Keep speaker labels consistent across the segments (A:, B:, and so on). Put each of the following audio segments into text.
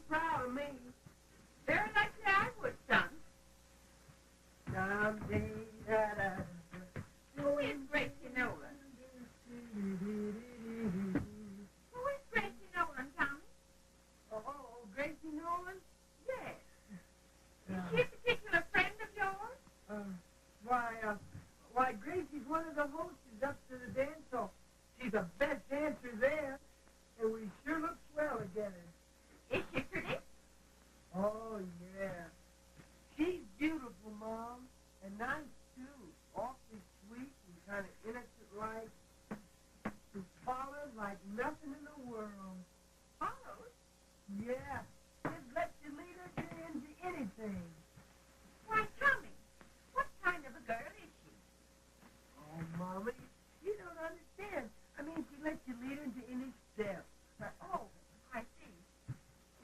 A: proud of me.
B: Very likely I would, son.
A: Someday, da-da.
B: Who is Gracie Nolan? Who is Gracie Nolan, Tommy?
A: Oh, Gracie Nolan?
B: Yes. Is she a particular friend of yours?
A: Why, Gracie's one of the hostesses up to the dance hall. She's the best dancer there, and we sure look swell together.
B: Is she pretty?
A: Oh, yeah. She's beautiful, Mom, and nice, too. Awfully sweet and kind of innocent-like. And follows like nothing in the world.
B: Follows?
A: Yeah. Just let you lead her into anything.
B: Why, Tommy, what kind of a girl is she?
A: Oh, Mama, you don't understand. I mean, she lets you lead her into any step.
B: Oh, I see.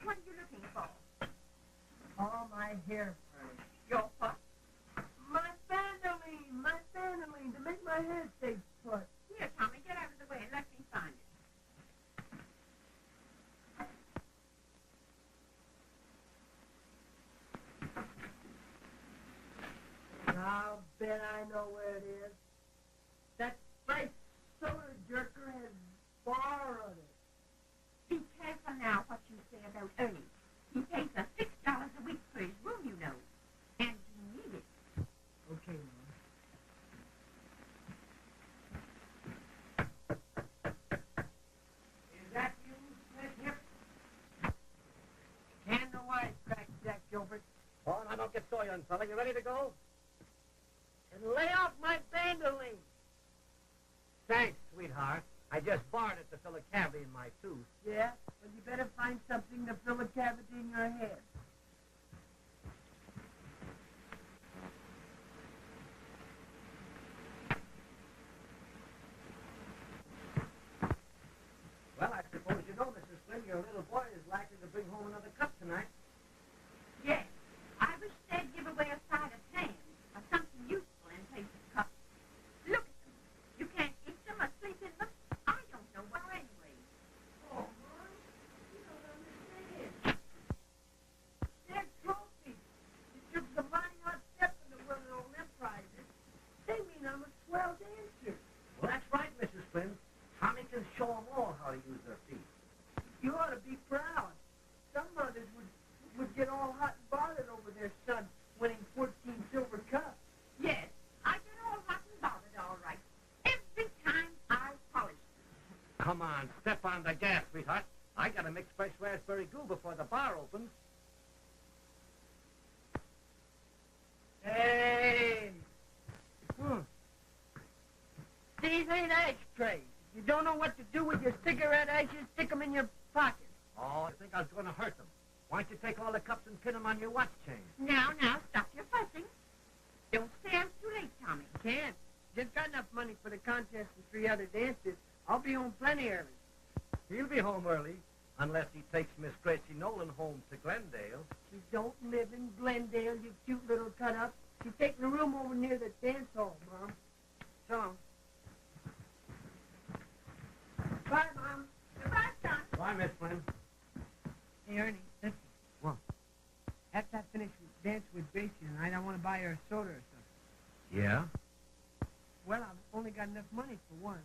B: What are you looking for?
A: All my hair furnish.
B: Your what?
A: My Vandaline, to make my hair stay put.
B: Here, Tommy, get out of the way and let me find it.
A: I'll bet I know where it is. That fake soda jerker has borrowed it.
B: Be careful now what you say about Ernie. He pays us $6 a week for his room, you know. And he needs it.
A: Okay, Mom. Is that you, Smith Hip? Hand the wisecrack, Jack Gilbert.
C: Oh, now don't get so young, fella. You ready to go?
A: And lay off my Vandaline.
C: Thanks, sweetheart. I just borrowed it to fill a cavity in my tooth.
A: Yeah? Well, you better find something to fill a cavity in your head.
C: Well, I suppose you know, Mrs. Flynn, your little boy is likely to bring home another cup tonight.
B: Yes. I wish they'd give away a side of ham or something useful in place of cups. Look at them. You can't eat them or sleep in them. I don't know where anyway.
A: Oh, Mom, you don't understand. They're trophies. You took the mighty hot step in the World Olympic prizes. They mean I'm a swell dancer.
C: Well, that's right, Mrs. Flynn. Tommy can show them all how to use their feet.
A: You ought to be proud. Some mothers would get all hot and bothered over their son winning 14 silver cups.
B: Yes, I get all hot and bothered all right. Every time I polish them.
C: Come on, step on the gas, sweetheart. I gotta mix fresh raspberry glue before the bar opens.
A: Hey! These ain't ashtrays. You don't know what to do with your cigarette ashes, stick them in your pocket.
C: Oh, I think I was gonna hurt them. Why don't you take all the cups and pin them on your watch chain?
B: Now, stop your fussing. Don't stay out too late, Tommy.
A: Can't. Just got enough money for the contest and 3 other dances. I'll be home plenty early.
C: He'll be home early, unless he takes Miss Gracie Nolan home to Glendale.
A: She don't live in Glendale, you cute little cut-up. She's taking a room over near the dance hall, Mom. So. Bye, Mom.
B: Goodbye, son.
C: Bye, Miss Flynn.
A: Hey, Ernie, listen.
C: What?
A: After I finish dancing with Gracie tonight, I want to buy her a soda or something.
C: Yeah?
A: Well, I've only got enough money for one.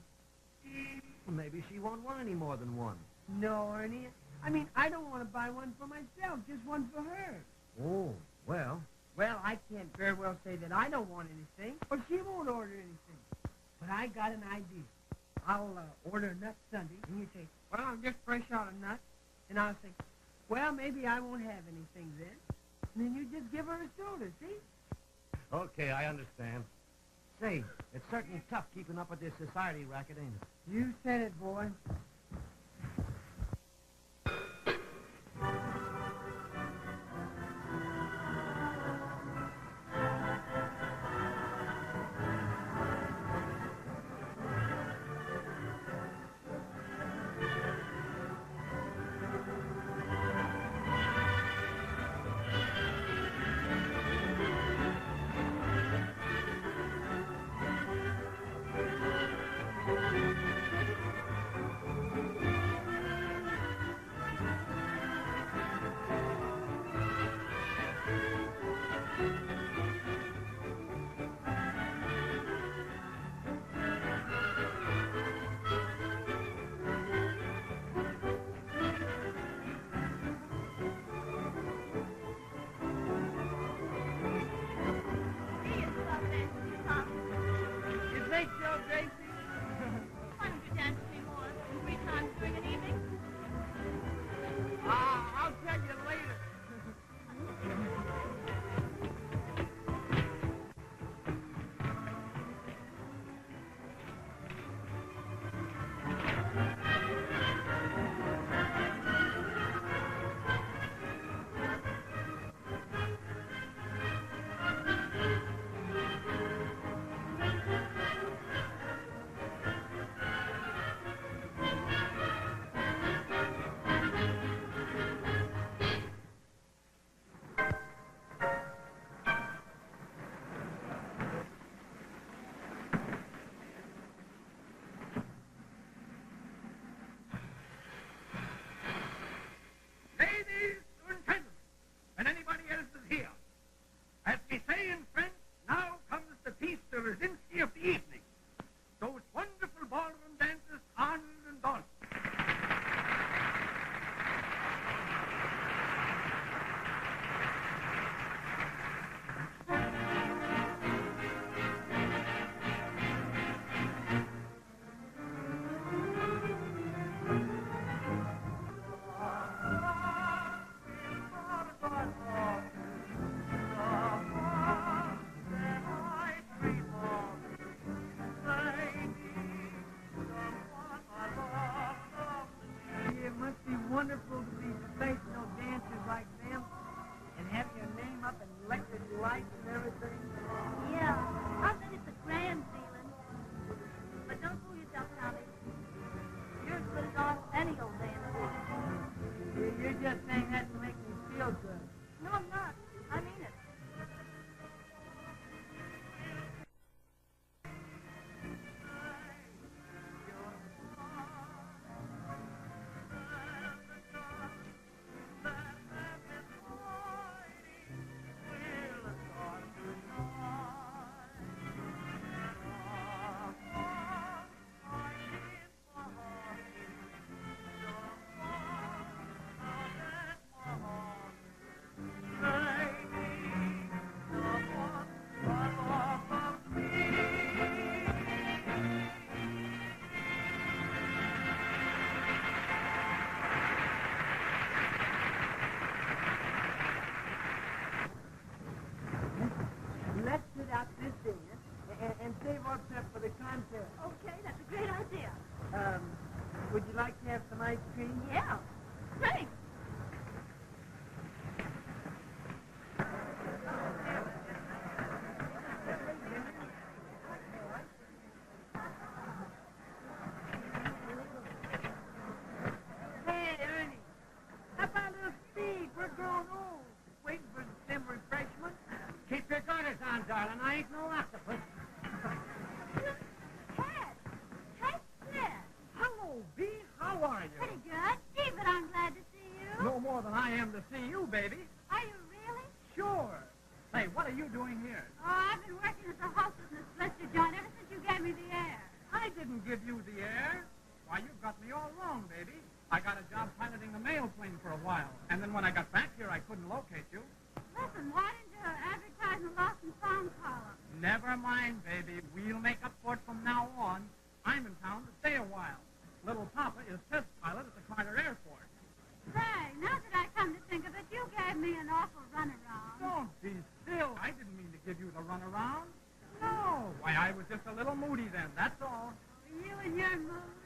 C: Well, maybe she won't want any more than one.
A: No, Ernie. I mean, I don't want to buy one for myself, just one for her.
C: Oh, well.
A: Well, I can't very well say that I don't want anything, or she won't order anything. But I got an idea. I'll order a nut sundae, and you say, well, I'm just fresh out of nuts. And I'll say, well, maybe I won't have anything then. And then you just give her a soda, see?
C: Okay, I understand. Say, it's certainly tough keeping up with this society racket, ain't it?
A: You said it, boy. saying that to make me feel good.
B: No, I'm not. I mean it.
A: Let's sit out this dinner and save what's left for the contest.
B: Okay, that's a great idea.
A: Would you like to have some ice cream?
B: Yeah. Thanks.
A: Hey, Ernie, how about a little speed? We're growing old. Waiting for some refreshments.
C: Keep your garters on, darling. I ain't no octopus.
B: Ted. Hey, Ted.
A: Hello, B. How are you?
B: Pretty good. Gee, but I'm glad to see you.
A: No more than I am to see you, baby.
B: Are you really?
A: Sure. Hey, what are you doing here?
B: Oh, I've been working as a hostess in this blister joint ever since you gave me the air.
A: I didn't give you the air. Why, you've got me all wrong, baby. I got a job piloting the mail plane for a while, and then when I got back here, I couldn't locate you.
B: Listen, why didn't you advertise in the Lost and Found column?
A: Never mind, baby. We'll make up for it from now on. I'm in town to stay a while. Little Papa is test pilot at the Carter Airport.
B: Say, now that I come to think of it, you gave me an awful runaround.
A: Don't be still. I didn't mean to give you the runaround. No. Why, I was just a little moody then, that's all.
B: You and your mood.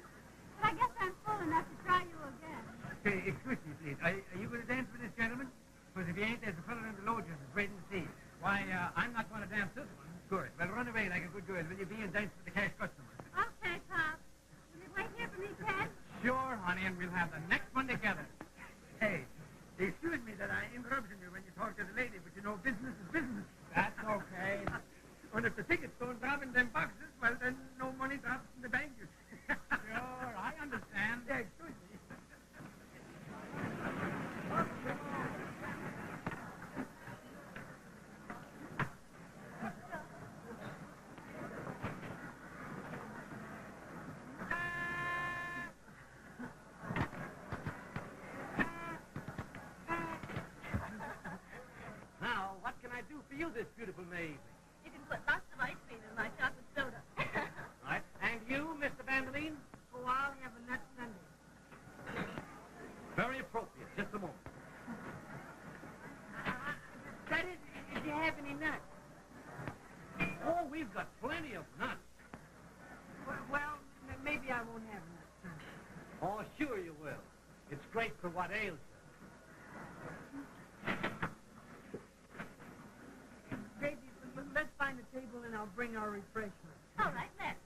B: But I guess I'm full enough to try you again.
C: Hey, excuse me, please. Are you going to dance with this gentleman? Because if you ain't, there's a fellow in the lodges that's waiting to see you.
A: Why, I'm not going to dance this one.
C: Good. Well, run away like a good girl, will you be, and dance with the cash customer.
B: Okay, Pop. Will you wait here for me, Ted?
A: Sure, honey, and we'll have the next one together.
C: Hey, excuse me that I interrupted you when you talk to the lady, but you know business is business.
A: That's okay.
C: And if the tickets don't drop in them boxes, well, then no money drops in the bank.
A: Sure, I understand.
C: Yeah, excuse me. Now, what can I do for you this beautiful May evening?
B: You can put lots of ice cream in my chocolate soda.
C: Right. And you, Mr. Vandeline?
A: Oh, I'll have a nut sundae.
C: Very appropriate. Just a moment.
A: That is, if you have any nuts.
C: Oh, we've got plenty of nuts.
A: Well, maybe I won't have nut sundae.
C: Oh, sure you will. It's great for what ails you.
A: Baby, let's find a table and I'll bring our refreshments.
B: All right, let's.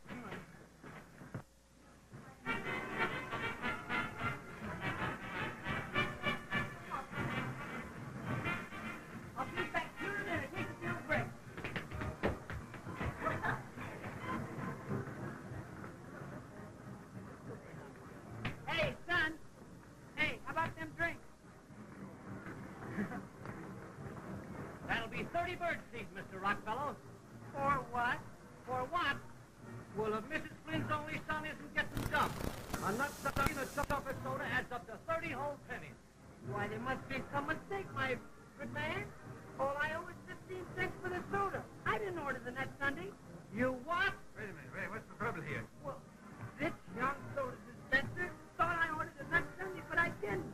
A: I'll be back sooner than it takes a little break. Hey, son. Hey, how about them drinks?
C: That'll be 30 bird seeds, Mr. Rockfellow.
A: For what?
C: For what? Well, if Mrs. Flynn's only son isn't getting dumped, a nut sundae and a chocolate soda adds up to 30 whole pennies.
A: Why, there must be some mistake, my good man. All I owe is 15 cents for the soda. I didn't order the nut sundae.
C: You what? Wait a minute. Wait, what's the trouble here?
A: Well, this young soda dispenser thought I ordered a nut sundae, but I didn't.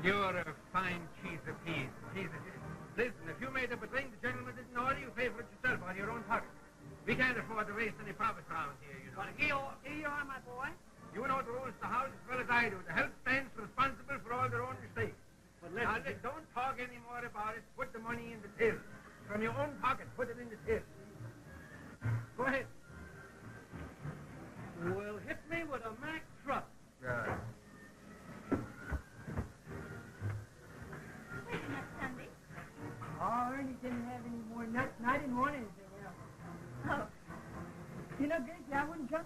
C: You're a fine cheese of peas. Listen, if you made up a drink the gentleman didn't order, you pay for it yourself out of your own pocket. We can't afford to waste any profits around here, you know.
A: Here you are, my boy.
C: You know the rules of the house as well as I do. The health stands responsible for all their own mistakes. But listen, now, don't talk any more about it. Put the money in the till. From your own pocket, put it in the till. Go ahead. Well, hit me with a Mack truck. Right.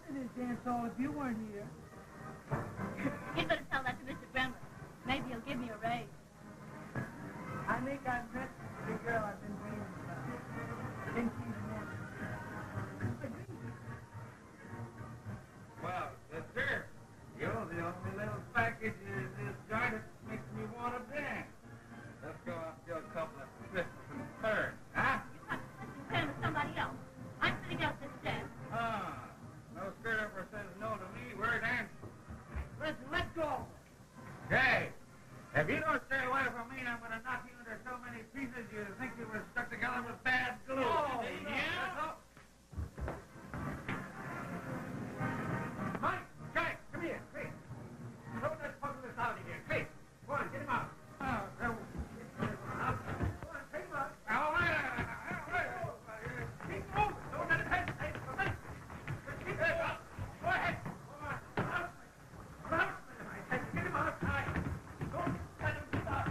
A: to this dance hall if you weren't here.
B: You'd better tell that to Mr. Bremmer. Maybe he'll give me a raise.
A: I think I've met the girl I've been dreaming about. I think she's one.
C: Well, sister, you're the only little package in this joint that makes me want to dance. Let's go out and do a couple of twists and turns, huh?
B: You have to stand with somebody else. I'm sitting out this dance.
C: No skirt ever says no to me. We're dancing.
A: Listen, let go.
C: Hey, if you don't stay away from me, I'm going to knock you into so many pieces you think you were stuck together with bad glue.
A: Oh,
C: yeah? Mike, Jack, come here, quick. Throw that puzzle out of here, quick. Go on, get him out. Go on, take him out. All right. Keep moving. Don't let it hesitate for me. Just keep it up. Go ahead. Go on. Out. Get him outside. Don't let him stop.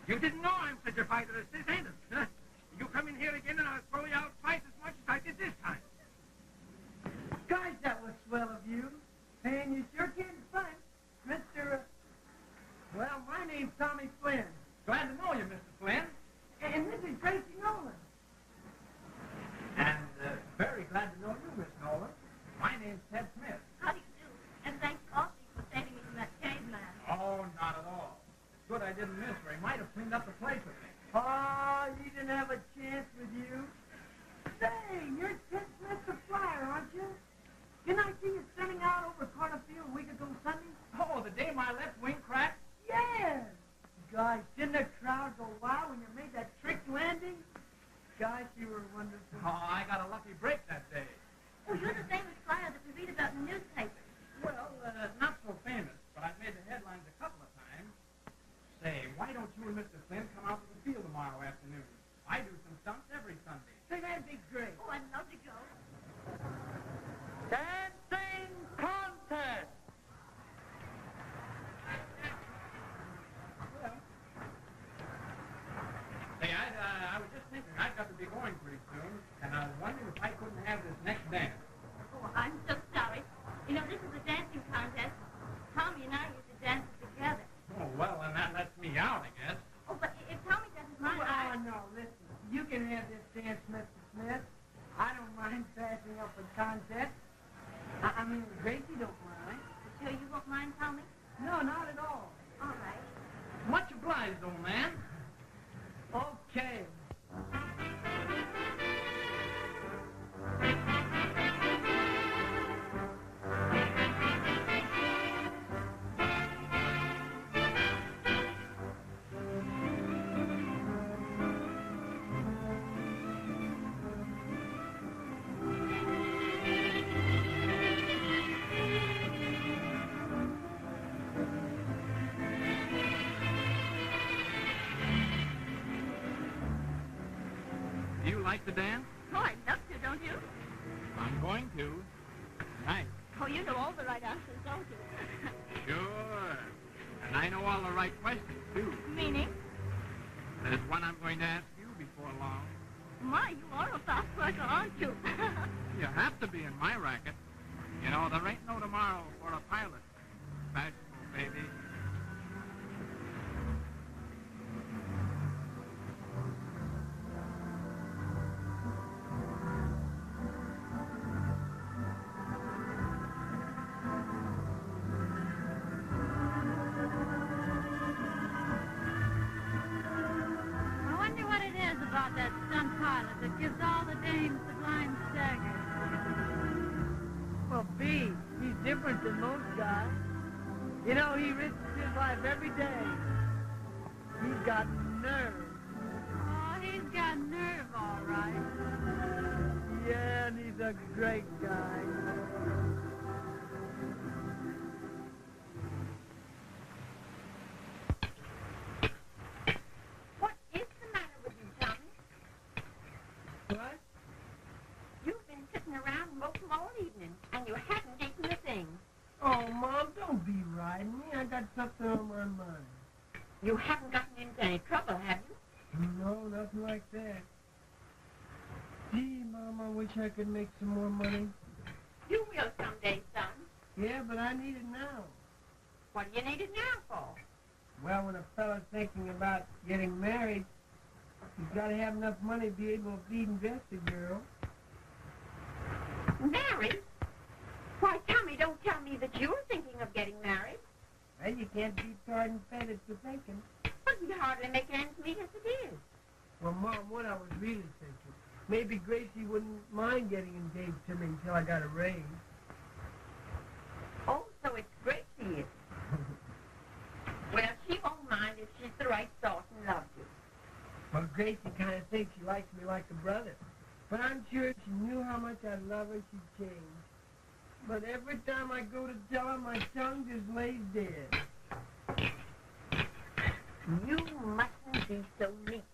C: You didn't know I'm such a fighter as this, ain't it? Huh? You come in here again and I'll throw you out twice as much as I did this time.
A: Guys, that was swell of you. And you sure can fight, Mr. Well, my name's Tommy Flynn.
C: Glad to know you, Mr. Flynn.
A: And this is Gracie Nolan.
C: And very glad to know you, Miss Nolan. My name's Ted Smith.
B: How do you do? And thanks awfully for saving me from that caveman.
C: Oh, not at all. It's good I didn't miss her. He might have cleaned up the place with me.
A: Oh, he didn't have a chance with you. Say, you're Ted Smith the Flyer, aren't you? Didn't I see you standing out over Carter Field a week ago Sunday?
C: Oh, the day my left wing cracked?
A: Yes. Guys, didn't the crowd go wild when you made that trick landing? Gosh, you were wonderful.
C: Oh, I got a lucky break that day.
B: Oh, you're the famous flyer that we read about in the newspapers.
C: Well, not so famous, but I've made the headlines a couple of times. Say, why don't you and Mr. Flynn come out to the field tomorrow afternoon? I do some stunts every Sunday.
A: Say, that'd be great.
B: Oh, I'd love to go.
A: Dancing contest.
C: Say, I was just thinking I've got to be going pretty soon, and I was wondering if I couldn't have this next dance.
B: Oh, I'm so sorry. You know, this is a dancing contest. Tommy and I used to dance together.
C: Oh, well, then that lets me out, I guess.
B: Oh, but if Tommy doesn't mind,
A: Oh, no, listen. You can have this dance, Mr. Smith. I don't mind passing up a contest. I mean, Gracie don't mind.
B: You sure you won't mind, Tommy?
A: No, not at all.
B: All right.
C: Much obliged, old man.
A: Okay.
C: Do you like to dance?
B: Oh, I'd love to, don't you?
C: I'm going to. Tonight.
B: Oh, you know all the right answers, don't you?
C: Sure. And I know all the right questions, too.
B: Meaning?
C: There's one I'm going to ask you before long.
B: My, you are a fast worker, aren't you?
C: You have to be in my racket. You know, there ain't no tomorrow for a pilot. Bashful, baby.
B: I wonder what it is about that stunt pilot that gives all the dames the blind stagger.
A: Well, B, he's different than most guys. You know, he risks his life every day. He's got nerve.
B: Oh, he's got nerve, all right.
A: Yeah, and he's a great guy.
B: What is the matter with you, Tommy?
A: What?
B: You've been sitting around moping all evening, and you haven't eaten a thing.
A: Oh, Mom, don't be riding me. I got something on my mind.
B: You haven't gotten into any trouble, have you?
A: No, nothing like that. Gee, Mom, I wish I could make some more money.
B: You will someday, son.
A: Yeah, but I need it now.
B: What do you need it now for?
A: Well, when a fella's thinking about getting married, he's got to have enough money to be able to feed and dress the girl.
B: Married? Why, Tommy, don't tell me that you're thinking of getting married.
A: Well, you can't be tarred and feathered for thinking.
B: But you hardly make ends meet as it is.
A: Well, Mom, what I was really thinking, maybe Gracie wouldn't mind getting engaged to me until I got a raise.
B: Oh, so it's Gracie, is it? Well, she won't mind if she's the right sort and loves you.
A: Well, Gracie kind of thinks she likes me like a brother. But I'm sure if she knew how much I love her, she'd change. But every time I go to tell her, my tongue just lays dead.
B: You mustn't be so meek.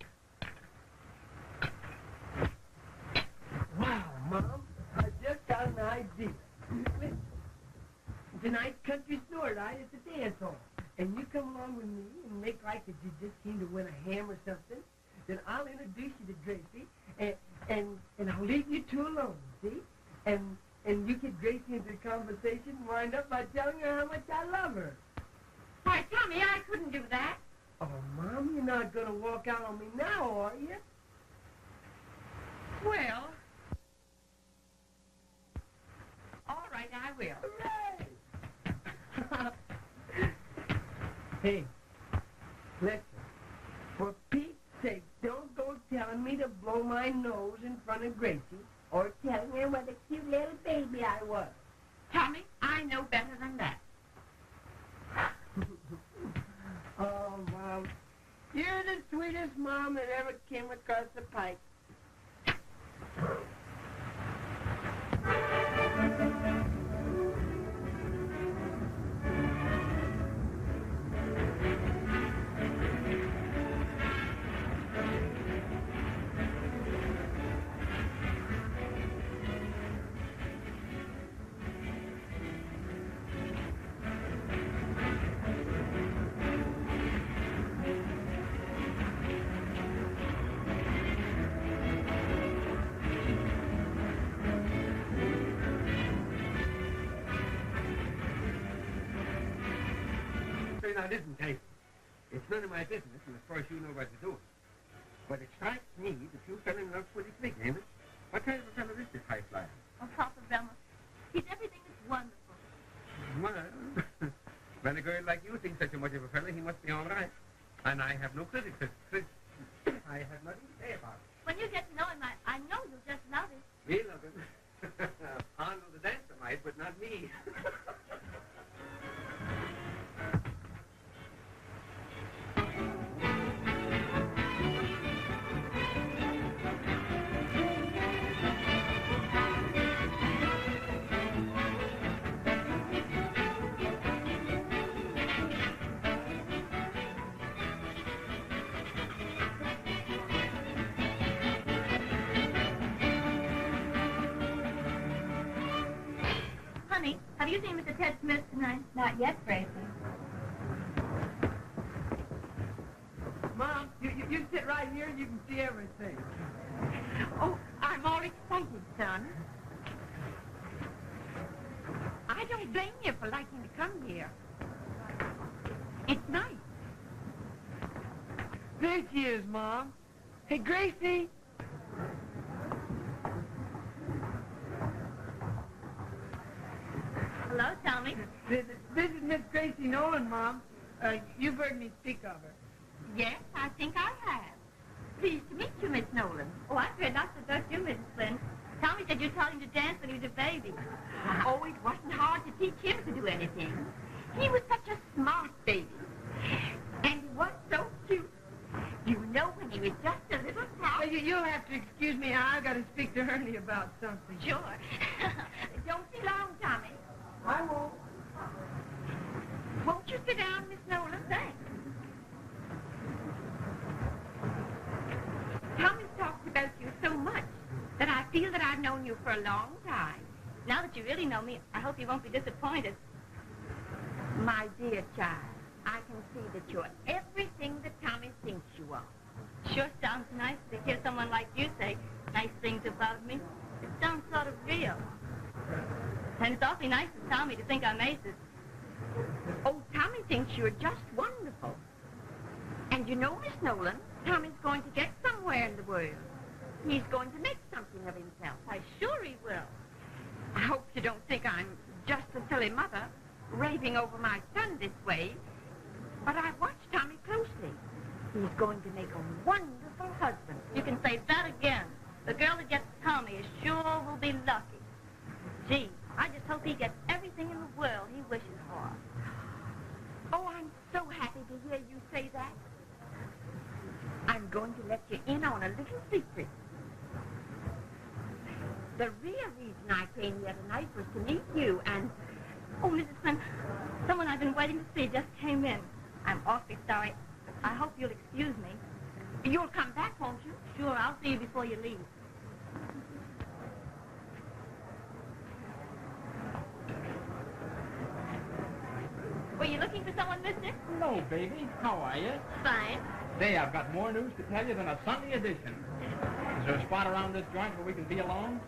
A: Wow, Mom, I just got an idea. Listen, tonight's country store night at the dance hall. And you come along with me and make like that you just came to win a ham or something. Then I'll introduce you to Gracie, and I'll leave you two alone, see? And you get Gracie into the conversation and wind up by telling her how much I love her.
B: Why, Tommy, I couldn't do that.
A: Oh, Mom, you're not going to walk out on me now, are you?
B: Well, all right, I will.
A: Hooray! Hey, listen, for Pete's sake, don't go telling me to blow my nose in front of Gracie or telling her what a cute little baby I was.
B: Tommy, I know better than that.
A: Oh, Mom, you're the sweetest Mom that ever came across the pike.
C: Now, listen, Talkie. It's none of my business, and of course you know what to do. But it strikes me that you fell in love with the ain't it? What kind of a fellow is this high flyer?
B: Oh, Papa Velma, he's everything that's wonderful.
C: Well, when a girl like you thinks such a much of a fellow, he must be all right. And I have no critics. I have nothing to say about it.
B: When you get to know him, I know you'll just love him.
C: Me love him. Arnold the dancer might, but not me.
B: Honey, have you seen Mr. Ted Smith tonight? Not yet, Gracie.
A: Mom, you sit right here and you can see everything.
B: Oh, I'm all excited, son. I don't blame you for liking to come here. It's nice.
A: There she is, Mom. Hey, Gracie.
B: Hello, Tommy.
A: This is Miss Gracie Nolan, Mom. You've heard me speak of her.
B: Yes, I think I have. Pleased to meet you, Miss Nolan. Oh, I've heard lots about you, Mrs. Flynn. Tommy said you taught him to dance when he was a baby. Oh, it wasn't hard to teach him to do anything. He was such a smart baby. And he was so cute. You know, when he was just a little tot.
A: You'll have to excuse me. I've got to speak to Ernie about something.
B: Sure. Don't be long, Tommy.
A: I won't.
B: Won't you sit down, Miss Nolan? Thanks. Tommy's talked about you so much that I feel that I've known you for a long time. Now that you really know me, I hope you won't be disappointed. My dear child, I can see that you're everything that Tommy thinks you are. Sure sounds nice to hear someone like you say nice things about me. It sounds sort of real. And it's awfully nice of Tommy to think I'm aces.
D: Oh, Tommy thinks you're just wonderful. And you know, Miss Nolan, Tommy's going to get somewhere in the world. He's going to make something of himself.
B: Why, sure he will.
D: I hope you don't think I'm just a silly mother, raving over my son this way. But I've watched Tommy closely. He's going to make a wonderful husband.
B: You can say that again. The girl that gets Tommy is sure will be lucky. Gee, I just hope he gets everything in the world he wishes for.
D: Oh, I'm so happy to hear you say that. I'm going to let you in on a little secret. The real reason I came here tonight was to meet you and...
B: Oh, Mrs. Flynn, someone I've been waiting to see just came in. I'm awfully sorry. I hope you'll excuse me.
D: You'll come back, won't you?
B: Sure, I'll see you before you leave. Were you looking for someone, mister?
E: Hello, baby. How are you?
B: Fine.
E: Say, I've got more news to tell you than a Sunday edition. Is there a spot around this joint where we can be alone?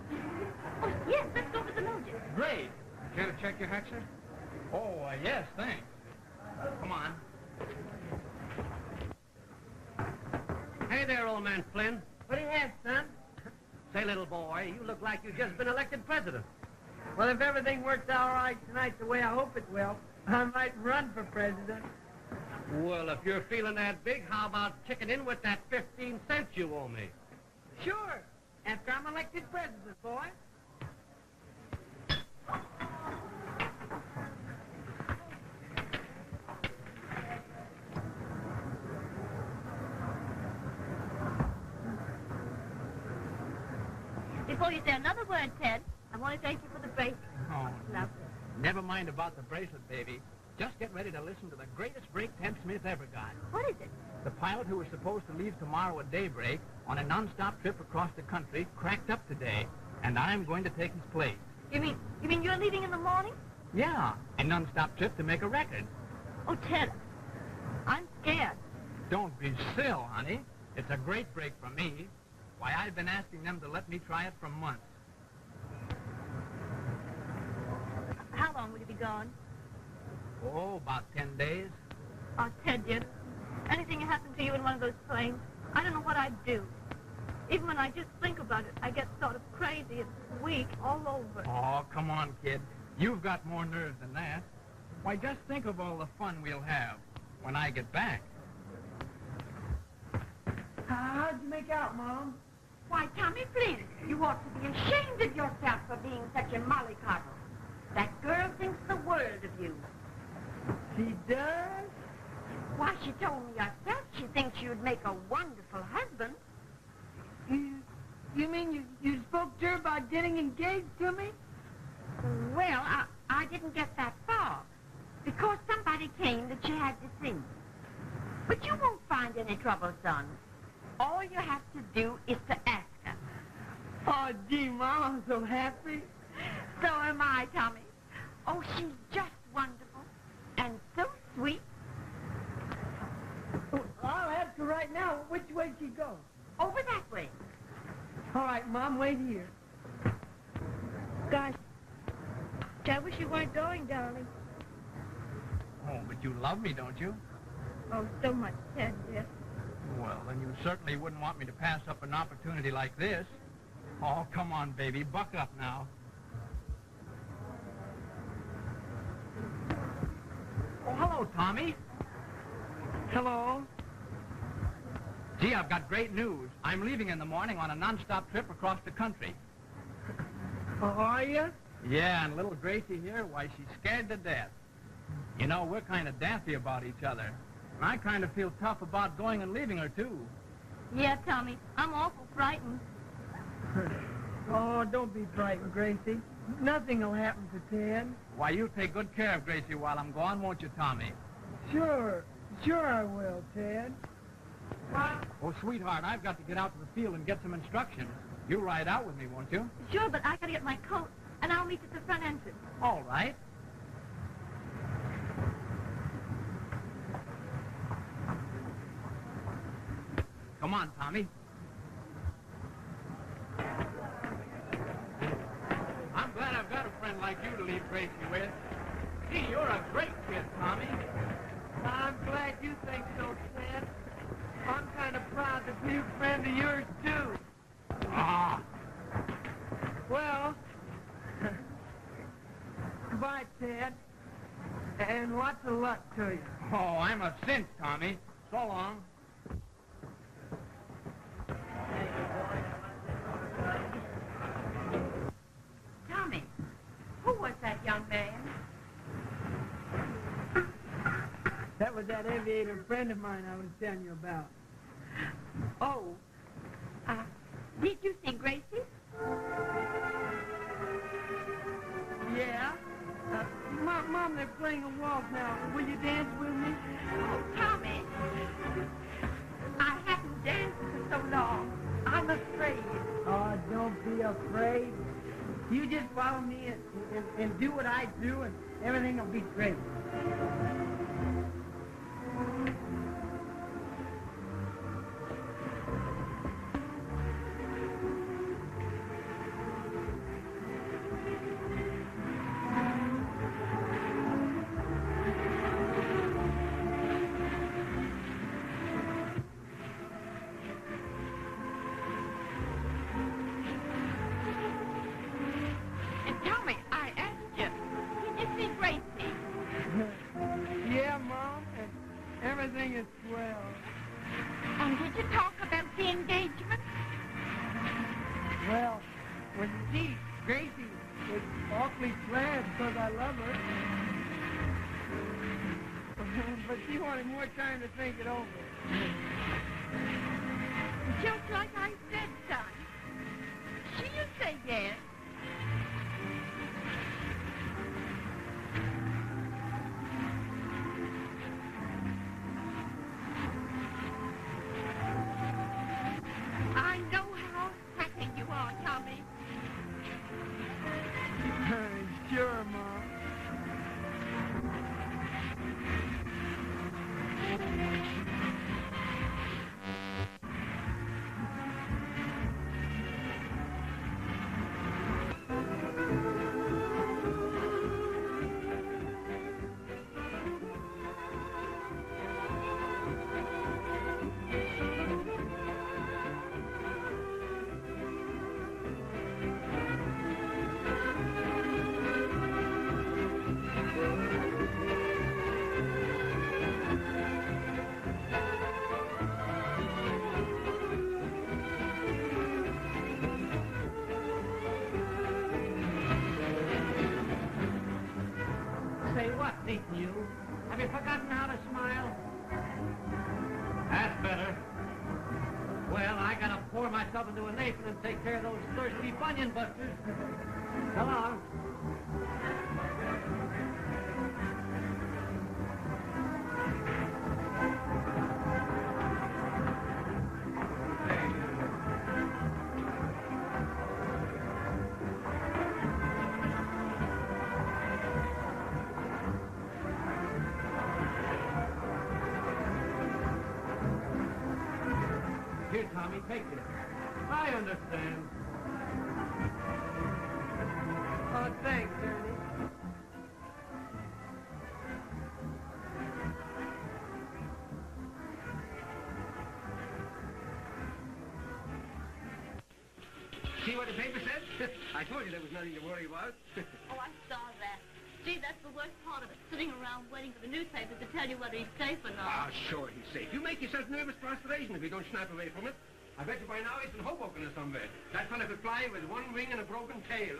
B: Oh, yes, let's go for the mojo.
E: Great.
C: Care to check your hat, sir?
E: Oh, yes, thanks. Come on.
C: Hey there, old man Flynn.
A: What do you have, son?
C: Say, little boy, you look like you've just been elected president.
A: Well, if everything works all right tonight the way I hope it will, I might run for president.
C: Well, if you're feeling that big, how about checking in with that 15 cents you owe me?
A: Sure, after I'm elected president, boy.
B: Before you say another word, Ted, I want to thank you for the bracelet.
E: Oh,
B: Lovely.
E: never mind about the bracelet, baby. Just get ready to listen to the greatest break Ted Smith ever got.
B: What is it?
E: The pilot who was supposed to leave tomorrow at daybreak on a non-stop trip across the country cracked up today, and I'm going to take his place.
B: You mean you're leaving in the morning?
E: Yeah, a non-stop trip to make a record.
B: Oh, Ted, I'm scared.
E: Don't be still, honey. It's a great break for me. Why, I've been asking them to let me try it for months.
B: How long will you be gone?
E: Oh, about 10 days.
B: Oh, Ted, dear, anything happened to you in one of those planes, I don't know what I'd do. Even when I just think about it, I get sort of crazy and weak all over.
E: Oh, come on, kid. You've got more nerve than that. Why, just think of all the fun we'll have when I get back.
A: How'd you make out, Mom?
D: Why, Tommy Flynn, you ought to be ashamed of yourself for being such a mollycoddle. That girl thinks the world of you.
A: She does?
D: Why, she told me herself she thinks you'd make a wonderful husband.
A: You mean you spoke to her about getting engaged to me?
D: Well, I didn't get that far, because somebody came that you had to see. But you won't find any trouble, son. All you have to do is to ask her.
A: Oh, gee, Mom, I'm so happy.
D: So am I, Tommy. Oh, she's just wonderful and so sweet.
A: I'll ask her right now which way she goes.
D: Over that way.
A: All right, Mom, wait here.
B: Gosh, I wish you weren't going, darling.
E: Oh, but you love me, don't you?
B: Oh, so much, Ted, dear.
E: Well, then you certainly wouldn't want me to pass up an opportunity like this. Oh, come on, baby. Buck up now. Oh, hello, Tommy.
A: Hello?
E: Gee, I've got great news. I'm leaving in the morning on a non-stop trip across the country.
A: Oh, are you?
E: Yeah, and little Gracie here, why, she's scared to death. You know, we're kind of daffy about each other. And I kind of feel tough about going and leaving her, too.
B: Yeah, Tommy, I'm awful frightened.
A: Oh, don't be frightened, Gracie. Nothing will happen to Ted.
E: Why, you take good care of Gracie while I'm gone, won't you, Tommy?
A: Sure I will, Ted.
E: Oh, sweetheart, I've got to get out to the field and get some instructions. You'll ride out with me, won't you?
B: Sure, but I gotta get my coat, and I'll meet you at the front entrance.
E: All right. Come on, Tommy. I'm glad I've got a friend like you to leave Gracie with. Gee, you're a great kid, Tommy.
A: I'm glad you think so, Ted. I'm kind of proud to be a friend of yours, too.
E: Ah.
A: Well, goodbye, Ted. And lots of luck to you.
E: Oh, I'm a cinch, Tommy. So long.
D: Tommy, who was that young man?
A: That was that aviator friend of mine I was telling you about.
D: Oh, did you see Gracie?
A: Yeah? Mom, they're playing a waltz now. Will you dance with me?
D: Oh, Tommy, I haven't danced for so long. I'm afraid.
A: Oh, don't be afraid. You just follow me and do what I do, and everything will be great.
D: And Tommy, I asked you, did you see Gracie?
A: Yeah, Mom, and everything is swell.
D: And did you talk about the engagement?
A: Well, see, Gracie was awfully glad because I love her. But she wanted more time to think it over.
D: Just like I said, son. She'll say yes. I know how happy you are, Tommy.
A: Sure, Mom.
C: Say what, Nathan, you? Have you forgotten how to smile? That's better. Well, I gotta pour myself into a Nathan and take care of those thirsty bunion busters. Come on. Here, Tommy, take this. I understand.
A: Oh, thanks, Ernie.
C: See what the paper said? I told you there was nothing to worry about.
B: Oh, I saw that. Gee, that's the worst part of it, sitting around waiting for the newspapers to tell you whether he's safe or
C: Ah,
B: not.
C: sure he's safe. You make yourself nervous prostration if you don't snap away from it. I bet you by now he's in Hoboken or somewhere. That fella could fly with one wing and a broken tail.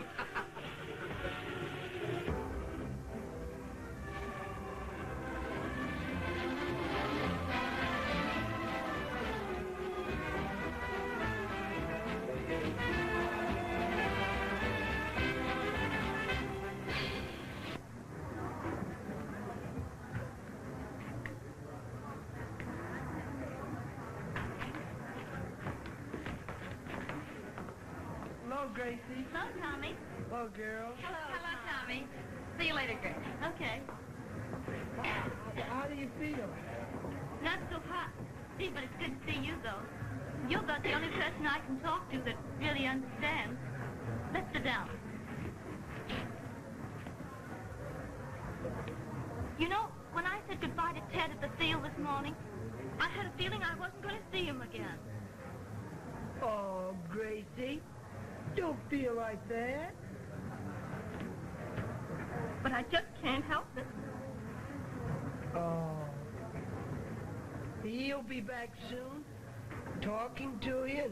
A: Hello, Gracie.
B: Hello, Tommy.
A: Hello, girl.
B: Hello, Tommy. See you later, Grace. Okay.
A: How do you feel?
B: Not so hot. Gee, but it's good to see you, though. You're about the only person I can talk to that really understands. Let's sit down. You know, when I said goodbye to Ted at the field this morning, I had a feeling I wasn't going to see him again.
A: Oh, Gracie, don't feel like that.
B: But I just can't help it.
A: Oh. He'll be back soon, talking to you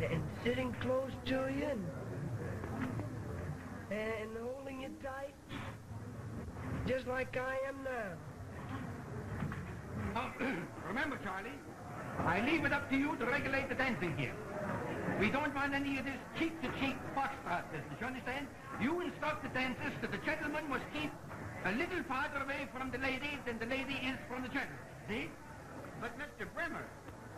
A: and sitting close to you and holding you tight, just like I am now.
C: Remember, Charlie, I leave it up to you to regulate the dancing here. We don't want any of this cheek-to-cheek foxtrot business, you understand? You instruct the dancers that the gentleman must keep a little farther away from the lady than the lady is from the gentleman. See?
E: But, Mr. Brimmer,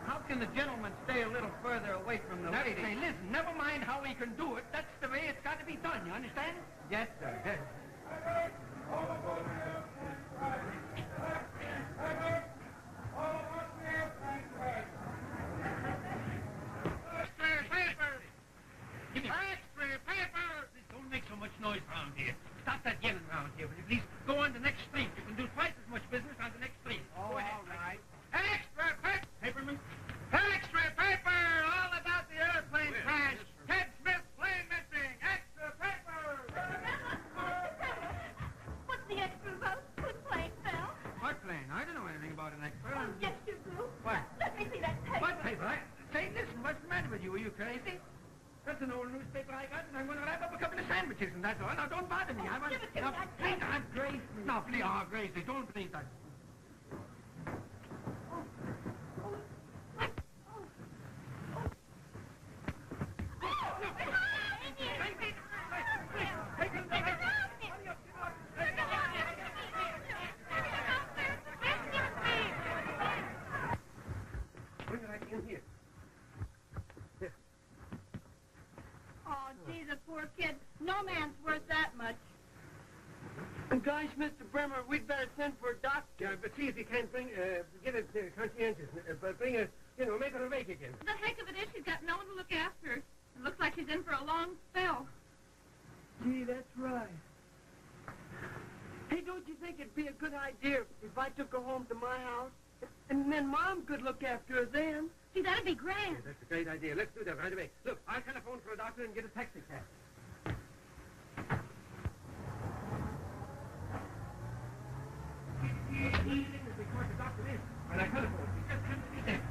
E: how can the gentleman stay a little further away from the lady?
C: Say, listen, never mind how he can do it. That's the way it's got to be done, you understand?
E: Yes, sir. Yes.
C: Give me extra paper! Don't make so much noise around here. Stop that yelling around here, will you please? Go on the next street. You can do twice as much business on the next street.
E: Oh,
C: Go ahead.
E: all right.
C: Extra paper! Paperman? Extra paper! All about the airplane crash. Ted Smith plane missing. Extra paper!
B: What's the extra about? Good plane fell.
C: What plane? I don't know anything about an extra.
B: Oh, yes, you do.
C: What?
B: Let me see that paper.
C: What paper? Say, listen, what's the matter with you? Are you crazy? That's an old newspaper I got, and I'm going to wrap up a couple of sandwiches, and that's all. Now, don't bother me. I want...
B: Give it to me.
C: Now,
B: I
C: please,
B: can't.
C: I'm Gracie. No, please, Gracie, don't please that. Bring it right in here.
B: Oh, gee, the poor kid. No man's worth that much.
A: Gosh, Mr. Bremer, we'd better send for a doctor.
C: Yeah, but see if you can't bring, get it conscientious, but bring her, make her awake again.
B: The heck of it is she's got no one to look after her. It looks like she's in for a long spell.
A: Gee, that's right. Hey, don't you think it'd be a good idea if I took her home to my house? And then Mom could look after her then.
B: Gee, that'd be grand.
C: Yeah, that's a great idea. Let's do that right away. Look, I'll telephone for a doctor and get a taxi cab. Because the doctor is. And I telephoned. He just couldn't be there.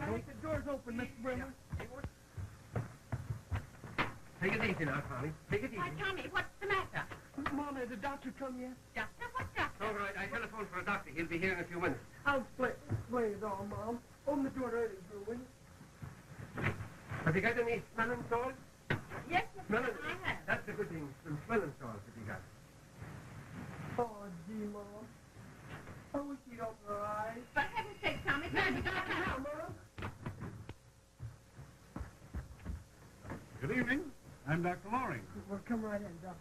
A: I think the door's open, Mr. Bremer.
C: Take it easy now, Tommy. Take it easy.
B: Why, Tommy, what's the matter?
A: Mom, has the doctor come yet?
B: Doctor? What doctor?
C: All right, I telephoned for a doctor. He'll be here in a few minutes.
A: I'll explain it all, Mom. Open the door to Eddie's room, will you?
C: Have you got any smelling salts?
B: Yes, Mr.
C: Smelling?
B: I have.
C: That's a good thing. Some smelling salts have you got.
A: Oh, gee, Mom. I wish you'd open her eyes.
B: For heaven's sake, Tommy,
A: Hey,
B: the doctor
A: Mom.
F: Good evening. I'm Dr. Loring.
A: Well, come right in, Doctor.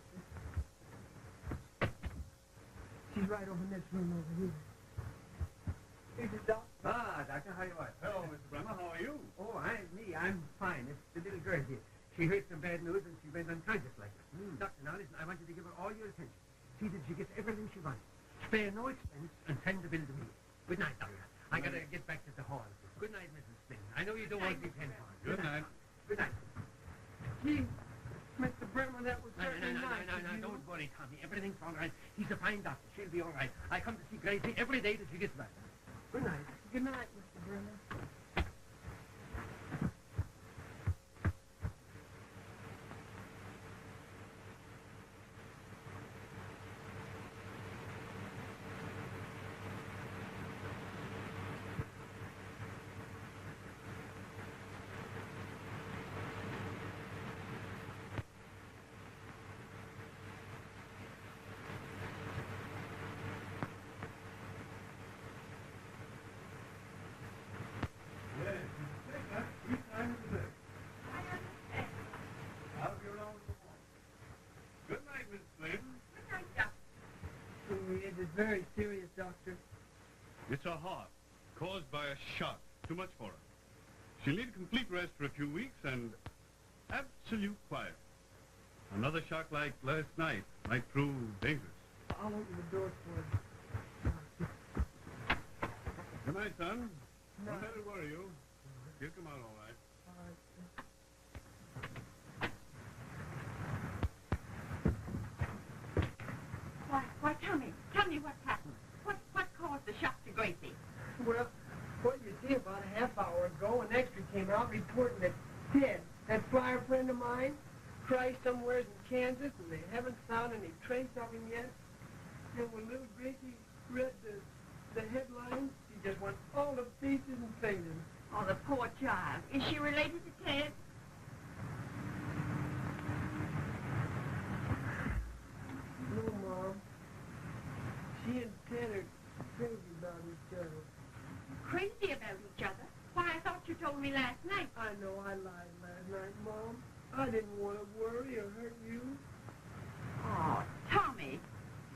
A: She's right over in this room over here. Here's the doctor.
C: Ah, Doctor, how you are?
F: Hello, Mr. Bremer. How are you?
C: Oh, I'm fine. It's the little girl here. She heard some bad news and she went unconscious like that. Doctor, now listen, I want you to give her all your attention. See that she gets everything she wants. Spare no expense and send the bill to me. Good night, Doctor. I gotta get back to the hall. Good night, Mrs. Spinn. I know you don't want to depend on.
F: Good night.
C: Good night.
A: Gee, Mr. Bremer, that was
C: No,
A: certainly nice of you.
C: don't worry, Tommy. Everything's all right. He's a fine doctor. She'll be all right. I come to see Gracie every day that she gets back. Good night.
A: Good night, Mr. Bremer.
F: Good night, Miss Flynn.
A: It is very serious, Doctor.
F: It's a heart caused by a shock. Too much for her. She'll need complete rest for a few weeks and absolute quiet. Another shock like last night might prove dangerous.
A: I'll open the door for you.
F: Good night, son.
A: No.
F: Don't let it worry you. You'll come out all right.
D: Why, Tommy, tell me what's happened. What caused the shock to Gracie?
A: Well, what you see, about a half hour ago, an extra came out reporting that Ted, that flyer friend of mine, crashed somewhere in Kansas, and they haven't found any trace of him yet. And when little Gracie read the headlines, she just went all to pieces and fainted.
D: Oh, the poor child. Is she related to Ted?
A: No, Mom. She and Ted are crazy about each other.
D: Crazy about each other? Why, I thought you told me last night.
A: I know I lied last night, Mom. I didn't want to worry or hurt you.
D: Oh, Tommy.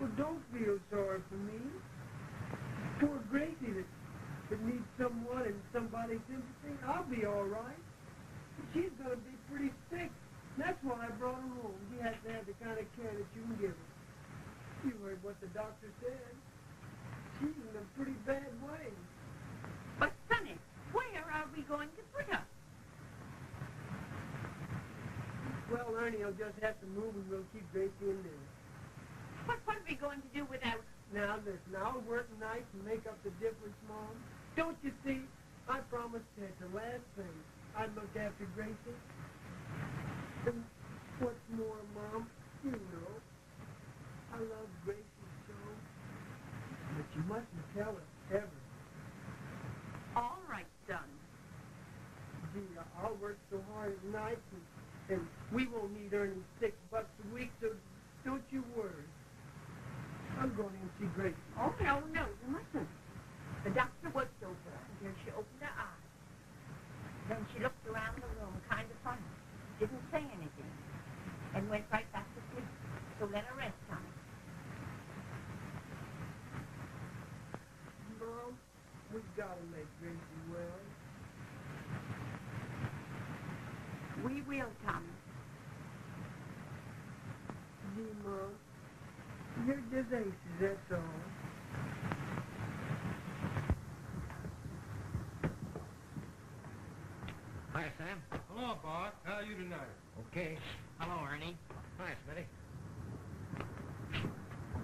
A: Well, don't feel sorry for me. Poor Gracie that needs someone and somebody's sympathy. I'll be all right. She's going to be pretty sick. That's why I brought her home. She has to have the kind of care that you can give her. You heard what the doctor said. She's in a pretty bad way.
D: But, Sonny, where are we going to put her?
A: Well, Ernie will just have to move and we'll keep Gracie in there.
D: What are we going to do without...
A: Now, listen, I'll work nights and make up the difference, Mom. Don't you see? I promised Ted the last thing I'd look after Gracie. And what's more, Mom, you know, I love Gracie so. But you mustn't tell her, ever.
D: All right, son.
A: Gee, I'll work so hard at night, and we won't need earning $6 a week, so don't you worry. I'm going in and see Gracie.
D: Oh, no, you mustn't. The doctor worked over her until she opened her eyes. Then she looked around the room kind of funny, didn't say anything, and went right back to sleep. So let her rest, Tommy.
A: Mom, we've got to make Gracie well.
D: We will, Tommy.
A: Gee, Mom, you're just aces, that's all.
G: Hi, Sam.
C: Hello, Bart. How are you tonight?
G: Okay.
E: Hello, Ernie.
G: Hi, Smitty.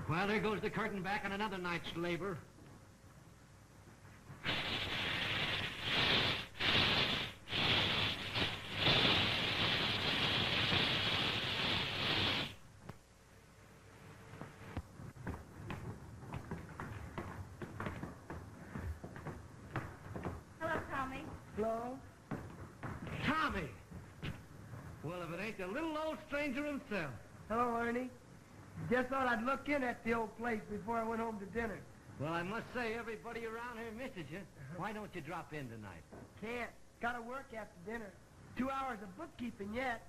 G: Well, there goes the curtain back on another night's labor.
B: Hello, Tommy.
A: Hello?
G: Tommy! Well, if it ain't the little old stranger himself.
A: Hello, Ernie. Just thought I'd look in at the old place before I went home to dinner.
G: Well, I must say, everybody around here misses you. Why don't you drop in tonight?
A: Can't. Gotta work after dinner. 2 hours of bookkeeping yet.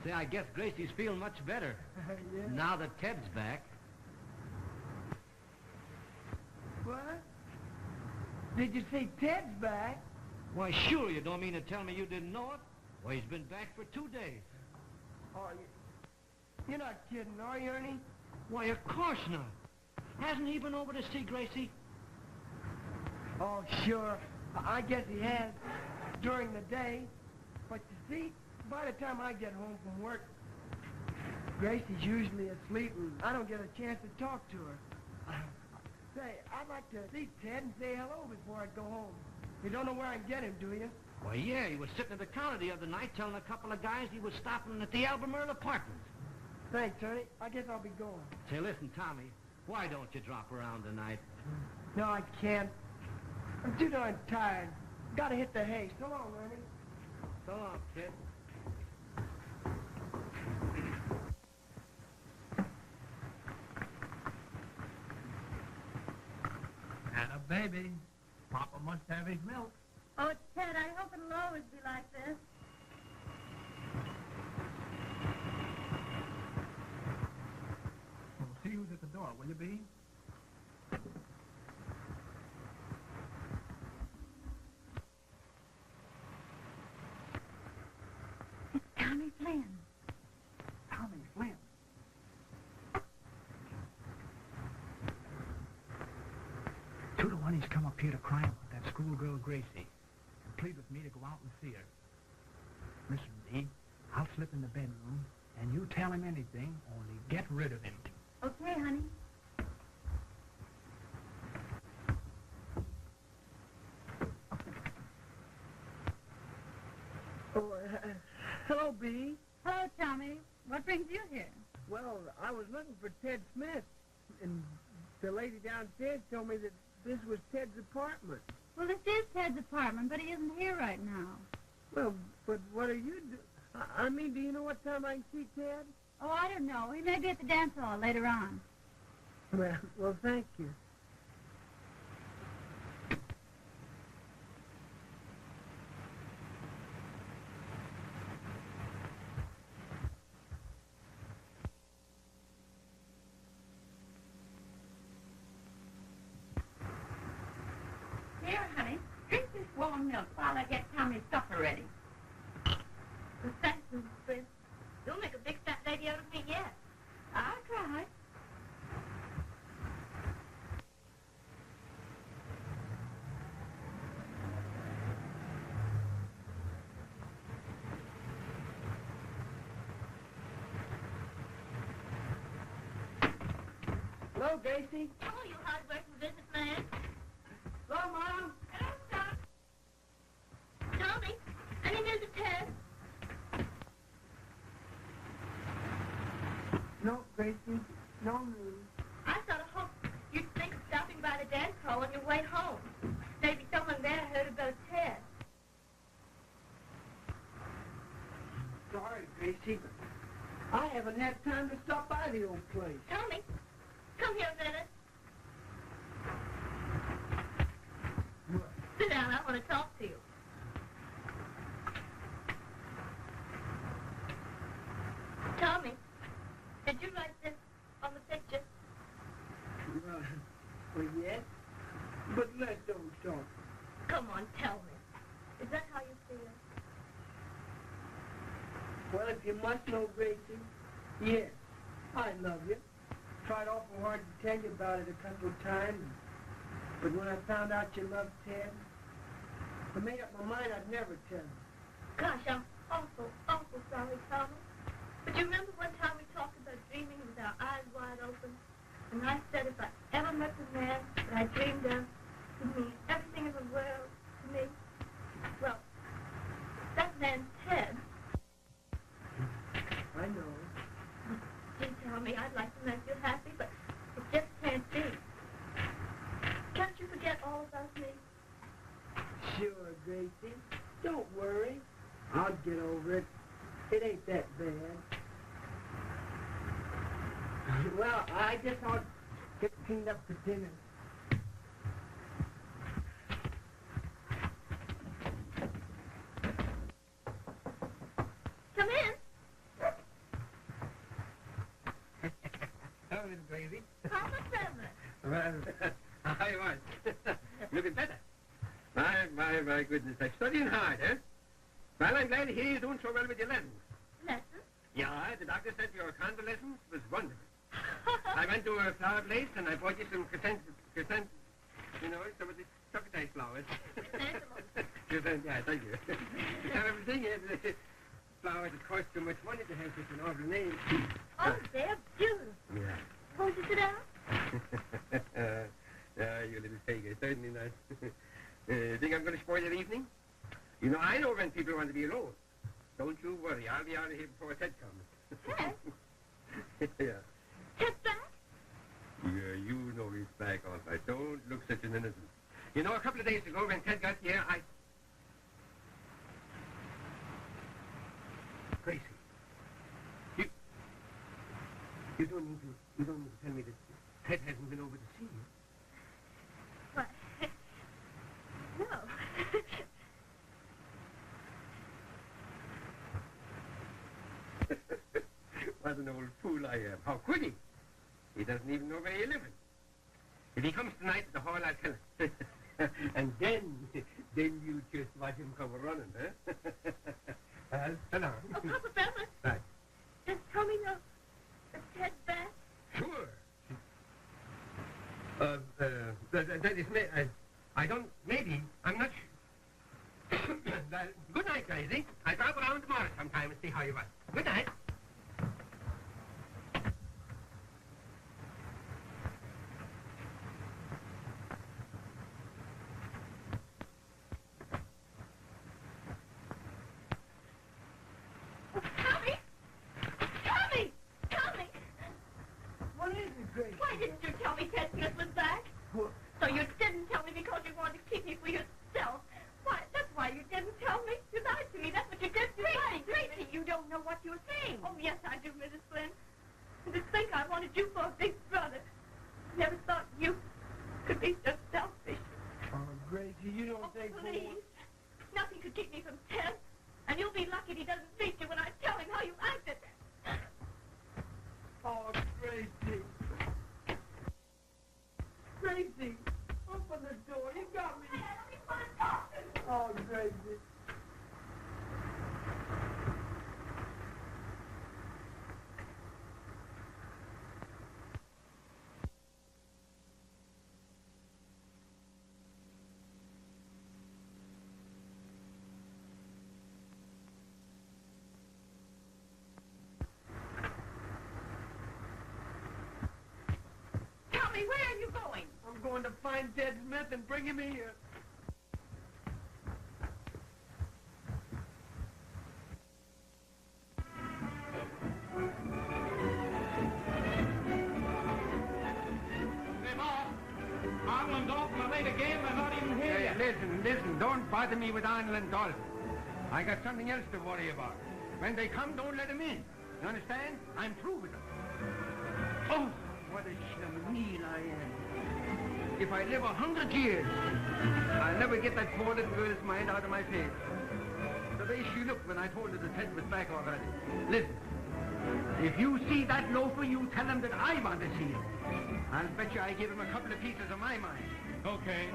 G: Say, I guess Gracie's feeling much better.
A: Yeah.
G: Now that Ted's back.
A: What? Did you say Ted's back?
G: Why, sure, you don't mean to tell me you didn't know it? Why, he's been back for 2 days.
A: Oh, you're not kidding, are you, Ernie?
G: Why, of course not. Hasn't he been over to see Gracie?
A: Oh, sure. I guess he has during the day. But you see, by the time I get home from work, Gracie's usually asleep and I don't get a chance to talk to her. Say, I'd like to see Ted and say hello before I go home. You don't know where I can get him, do you?
G: Why, yeah, he was sitting at the counter the other night telling a couple of guys he was stopping at the Albemarle Apartments.
A: Thanks, Ernie. I guess I'll be going.
G: Say, listen, Tommy, why don't you drop around tonight?
A: No, I can't. I'm too darn tired. Gotta hit the hay. So long, Ernie.
G: So long, kid.
E: And a baby. Papa must have his milk.
B: Oh, Ted, I hope it'll always be like this.
E: We'll see who's at the door, will you be? 2 to 1 he's come up here to cry about that schoolgirl Gracie and plead with me to go out and see her. Listen, Dee, I'll slip in the bedroom, and you tell him anything, only get rid of him.
B: Okay, honey.
A: Oh, hello, Bee.
H: Hello, Tommy. What brings you here?
A: Well, I was looking for Ted Smith, and the lady downstairs told me that this was Ted's apartment.
H: Well, this is Ted's apartment, but he isn't here right now.
A: Well, but what are you doing? I mean, do you know what time I can see Ted?
H: Oh, I don't know. He may be at the dance hall later on.
A: Well, thank you.
D: Here, honey, drink this warm milk while I get Tommy's supper ready.
B: Well, thanks, Mrs. Flynn. You'll make a big fat lady out of me yet.
D: I'll try.
A: Hello, Gracie.
B: Oh, you hard-working businessman.
A: Hello, Mom.
B: Hello, Tom. Tommy, any news of Ted?
A: No, Gracie. No news.
B: I sort of hoped you'd think of stopping by the dance hall on your way home. Maybe someone there heard about Ted.
A: Sorry, Gracie, but I haven't had time to stop by the old place.
B: Tommy, come here a minute.
A: What?
B: Sit down, I want to talk to you. Tommy, did you write this on the picture?
A: Well, yes, but let's don't talk.
B: Come on, tell me. Is that how you feel?
A: Well, if you must know, Gracie, yes, I love you. Tried awful hard to tell you about it a couple of times, but when I found out you loved Ted, I made up my mind I'd never tell you.
B: Gosh, I'm awful, awful sorry, Tommy. But you remember one time we talked about dreaming with our eyes wide open? And I said if I ever met the man that I dreamed of, would mean everything in the world to me. Well, that man's Ted.
A: I know.
B: Gee, Tommy, I'd like to make you happy, but it just can't be. Can't you forget all about me?
A: Sure, Gracie. Don't worry. I'll get over it. It ain't that bad. Well, I guess I'll get cleaned up for dinner.
B: Come in.
C: Hello, little Gracie.
B: Papa Trevor.
C: Well, I was. Looking better. My goodness. I'm studying hard, eh? Well, I'm glad to hear you're doing so well with your lessons.
B: Lessons?
C: Yeah, the doctor said your convalescence was wonderful. I went to a flower place and I bought you some you know, some of the crocodile flowers. Yeah, thank you. The thing is, flowers, it costs so much money to have such an awful name.
B: Oh, they're beautiful.
C: Yeah.
B: Won't you sit down?
C: Yeah, you little figure, certainly not. Think I'm going to spoil your evening? You know, I know when people want to be alone. Don't you worry, I'll be out of here before Ted comes.
B: Ted?
C: Yeah.
B: Ted's back?
C: Yeah, you know he's back all right. Don't look such an innocent. You know, a couple of days ago when Ted got here, Gracie, you don't need to tell me that Ted hasn't been over to see you.
B: What? No.
C: What an old fool I am. How could he? He doesn't even know where you're living. If he comes tonight to the hall, I'll tell him. And then you just watch him come running, huh? So long.
B: Oh, Papa Trevor.
C: Right.
B: Does Tommy know that Ted's back?
C: Sure. tell you, Smith, I don't, maybe, I'm not sure. Well, good night, Crazy. I'll drop around tomorrow sometime and see how you are. Good night.
B: Tommy! Tommy! Tommy!
A: What is it, Grace?
B: Why didn't you tell me Ted Smith was back?
A: What?
B: So you didn't tell me because you wanted to keep me for yourself. Why, that's why you didn't tell me. You lied to me. That's what you did. You lied.
D: Gracie, you don't know what you're saying.
B: Oh, yes, I do, Mrs. Flynn. And to think I wanted you for a big brother. Never thought you could be so selfish.
A: Oh, Gracie, you don't
B: Oh,
A: think...
B: please. Nothing could keep me from Ted. And you'll be lucky if he doesn't beat you when I tell him how you acted.
A: Oh, Gracie. Gracie, open the door. You got me. Oh, Gracie.
B: Tommy, where are you going?
A: I'm going to find Ted Smith and bring him here.
G: Hey, Ma. Arnold and Dalton are late again. They're not even here
C: Hey,
G: yet.
C: listen, don't bother me with Arnold and Dalton. I got something else to worry about. When they come, don't let them in. You understand? I'm through with them. Oh, what a schlemiel I am. If I live 100 years, I'll never get that poor little girl's mind out of my face. The way she looked when I told her the Ted was back already. Listen, if you see that loafer, you tell him that I want to see him. I'll bet you I give him a couple of pieces of my mind.
G: Okay.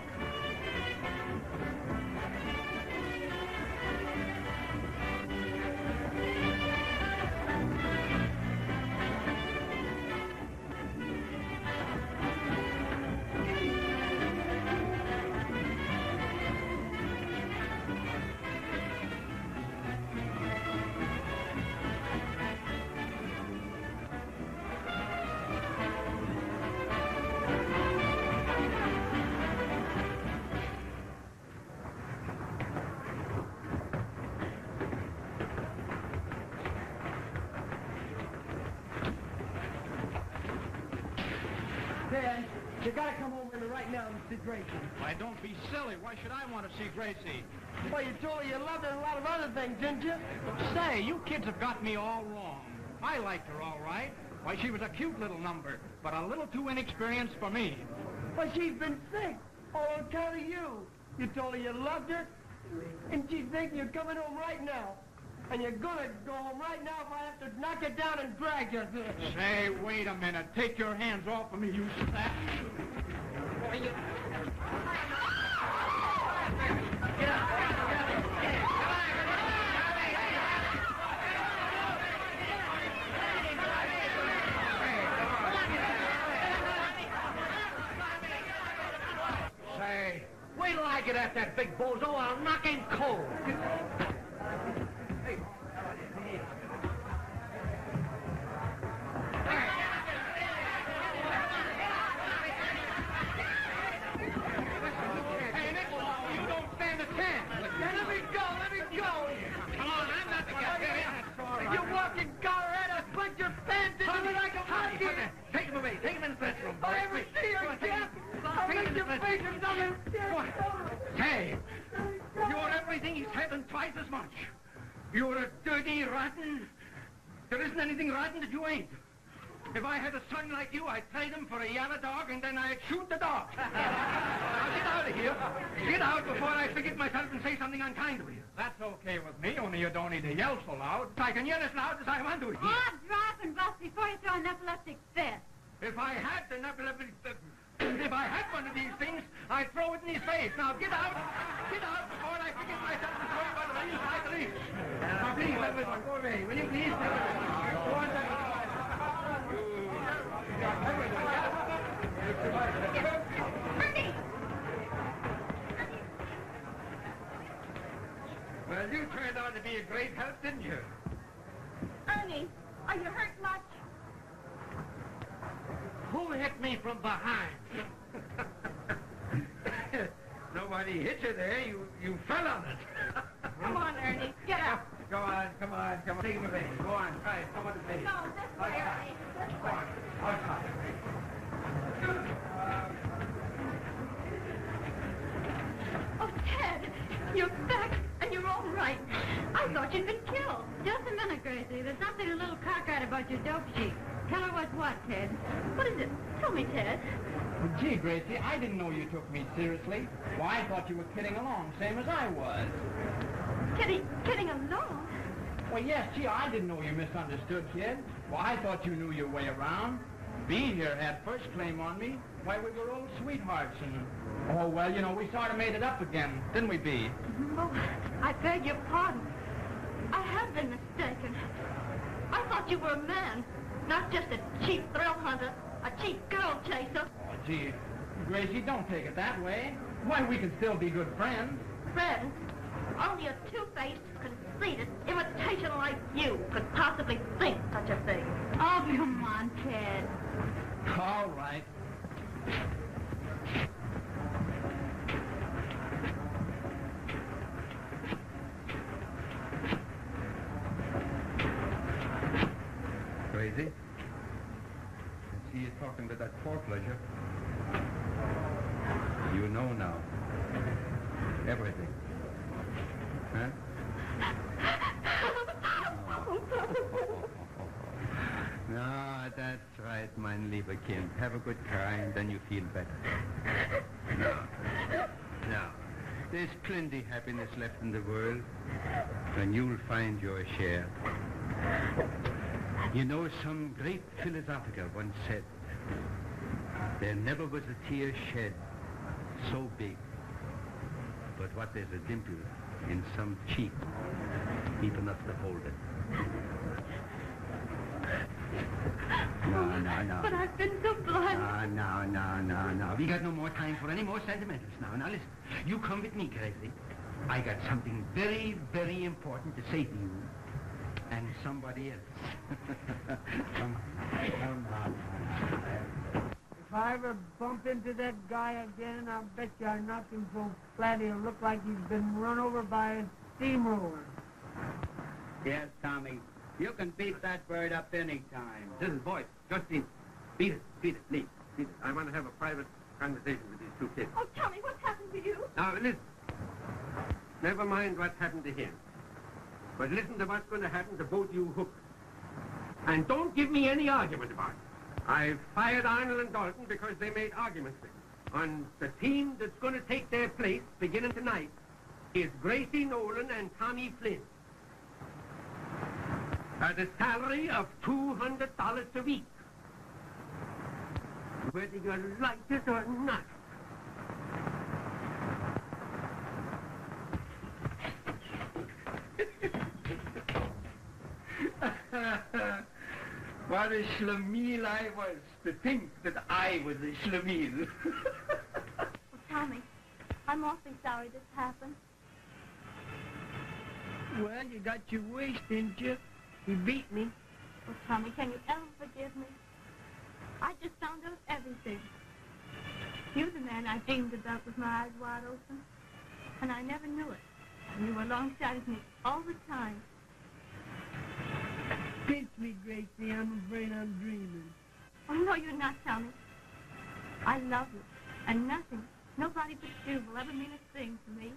A: Dad, you gotta come over here right now and see Gracie.
G: Why, don't be silly. Why should I want to see Gracie?
A: Well, you told her you loved her and a lot of other things, didn't you?
G: Say, you kids have got me all wrong. I liked her all right. Why, she was a cute little number, but a little too inexperienced for me.
A: But she's been sick, all on account of you. You told her you loved her, and she's thinking you're coming home right now. And you're gonna go home right now if I have to knock you down and drag you.
G: Say, wait a minute. Take your hands off of me, you sap.
C: Say, wait till I get at that big bozo, I'll knock him cold.
G: Hey, Nick, you don't stand a chance.
A: Let me go, let me go.
G: Come on, I'm not the guy.
A: You walking Colorado, put your pants into me like a monkey.
C: Take him away. Take him in the bedroom.
A: I'll never see her again. I'll make your face or something.
C: Hey, you're everything he's had and twice as much. You're a dirty, rotten. There isn't anything rotten that you ain't. If I had a son like you, I'd trade him for a yellow dog, and then I'd shoot the dog. Now get out of here. Get out before I forget myself and say something unkind to you.
G: That's okay with me, only you don't need to yell so loud.
C: I can yell as loud as I want to here.
H: Oh, drop and bust before you throw an epileptic fit.
C: If I had an epileptic... If I had one of these things, I'd throw it in his face. Now get out before I forget myself and show you what it is I believe. Now please, everyone, go away. Will you please? Go on,
B: Bertie!
C: it ought to be a great help, didn't you?
B: Ernie, are you hurt much?
C: Who hit me from behind? Nobody hit you there. You fell on it.
B: Come on, Ernie, get up.
C: Go on, come on. Take him away. Go on, try it. Come on to bed.
B: No, this way, Ernie. This
C: Go
B: way.
C: on. Outside.
B: Oh, Ted, you're back, and you're all right. I thought you'd been killed.
H: Just a minute, Gracie. There's something a little cockeyed about your dope sheet. Tell her what's what, Ted.
B: What is it? Tell me, Ted.
G: Well, gee, Gracie, I didn't know you took me seriously. Why, I thought you were kidding along, same as I was.
B: Kidding along?
G: Well, yes, gee, I didn't know you misunderstood, kid. Well, I thought you knew your way around. Bee here had first claim on me. Why, we were old sweethearts, and... Oh, well, you know, we sort of made it up again, didn't we, Bee?
B: Oh, I beg your pardon. I have been mistaken. I thought you were a man, not just a cheap thrill hunter, a cheap girl chaser.
G: Oh, gee, Gracie, don't take it that way. Why, we can still be good friends.
B: Friend, only a two-faced, conceited imitation like you could possibly think such a thing.
H: Oh, come on, Ted.
G: All right.
C: Crazy? I see you talking to that foreclosure. You know now. Everything. Huh? No, that's right, mein lieber Kind. Have a good cry and then you feel better. No. There's plenty happiness left in the world, and you'll find your share. You know, some great philosophical once said, there never was a tear shed so big, but what there's a dimple in some cheek deep enough to hold it. No.
B: But I've been so blind.
C: No. We got no more time for any more sentimentals now. Now listen, you come with me, Crazy. I got something very, very important to say to you and somebody else. Come on.
A: If I ever bump into that guy again, I'll bet you I knock him so flat he'll look like he's been run over by a steamroller.
I: Yes, Tommy. You can beat that bird up any time. Listen, boys, Justine, beat it, please, beat it.
C: I want to have a private conversation with these two kids.
B: Oh, Tommy, what's happened to you?
C: Now, listen. Never mind what happened to him. But listen to what's going to happen to both you hookers. And don't give me any argument about it. I've fired Arnold and Dalton because they made arguments with me. On the team that's going to take their place, beginning tonight, is Gracie Nolan and Tommy Flynn. At a salary of $200 a week. Whether you like it or not.
I: What a schlemiel I was to think that I was a schlemiel.
B: Well, Tommy, I'm awfully sorry this happened.
A: Well, you got your wish, didn't you? You beat me.
B: Well, Tommy, can you ever forgive me? I just found out everything. You're the man I dreamed about with my eyes wide open. And I never knew it. And you were alongside of me all the time.
A: Pinch me, Gracie. I'm afraid I'm dreaming.
B: Oh, no, you're not, Tommy. I love you. And nothing, nobody but you will ever mean a thing to me.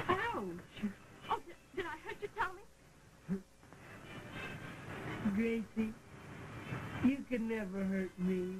A: Ouch!
B: Oh, did I hurt you, Tommy?
A: Gracie, you can never hurt me.